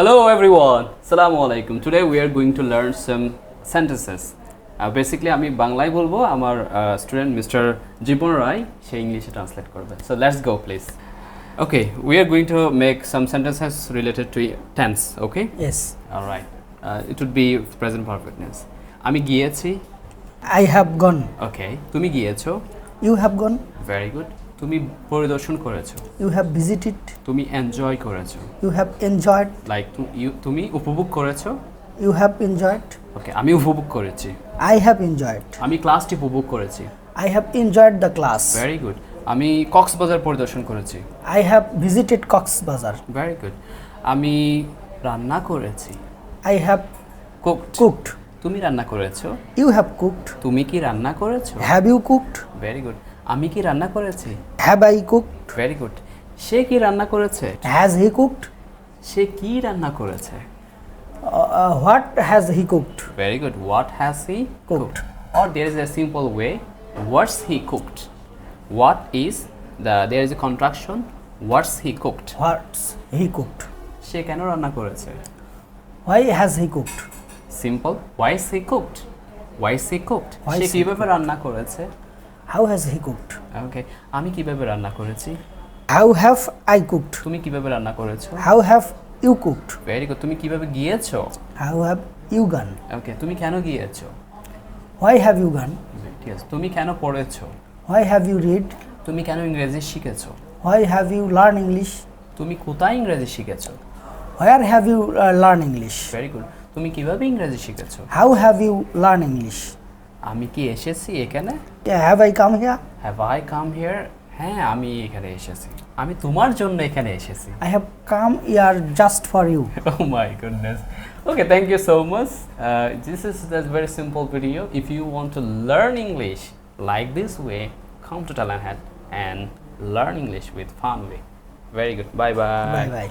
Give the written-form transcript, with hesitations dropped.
Hello everyone, Assalamu alaikum. Today we are going to learn some sentences. Basically আমি বাংলায় বলবো আমার student mister জীবন রায় সে ইংলিশে ট্রান্সলেট করবে. So let's go please. Okay, we are going to make some sentences related to tense, okay? Yes. All right. It would be present perfect tense. আমি গিয়েছি. I have gone. Okay. তুমি গিয়েছো. You have gone. Very good. তুমি পরিদর্শন করেছো. You have visited. তুমি enjoy করেছো. You have enjoyed. Like তুমি উপভোগ করেছো. You have enjoyed. Okay, আমি উপভোগ করেছি. I have enjoyed. আমি ক্লাসটি উপভোগ করেছি. I have enjoyed the class. Very good. আমি কক্সবাজার পরিদর্শন করেছি. I have visited Cox's Bazar. Very good. আমি রান্না করেছি. I have cooked. তুমি রান্না করেছো. You have cooked. তুমি কি রান্না করেছো? Have you cooked? Very good. আমি কি রান্না করেছি? Have I cooked? Very good. সে কি রান্না করেছে? Has he cooked? সে কি রান্না করেছে? What has he cooked? Very good. What has he cooked? Or there is a simple way. What's he cooked? What is there is a contraction. What's he cooked? What's he cooked? সে কেন রান্না করেছে? Why has he cooked? Simple. Why is he cooked? Why is he cooked? Why say is he কিভাবে রান্না করেছে? How has he cooked? Okay. আমি কিভাবে রান্না করেছি? How have I cooked? তুমি কিভাবে রান্না করেছো? How have you cooked? Very good. তুমি কিভাবে গিয়েছো? How have you gone? Okay. তুমি কেন গিয়েছো? Why have you gone? ঠিক আছে. তুমি কেন পড়েছো? Why have you read? তুমি কেন ইংরেজি শিখেছো? Why have you learned English? তুমি কোথায় ইংরেজি শিখেছো? Where have you learned English? Very good. তুমি কিভাবে ইংরেজি শিখেছো? How have you learned English? আমি কি এসেছি এখানে? Have I come here? Have I come here? হ্যাঁ, আমি এখানে এসেছি. আমি তোমার জন্য এখানে এসেছি. I have come here just for you. Oh my goodness. Okay, thank you so much. This is a very simple video. If you want to learn English like this way, come to Talent Hat and learn English with fun way. Very good. Bye bye. Bye bye.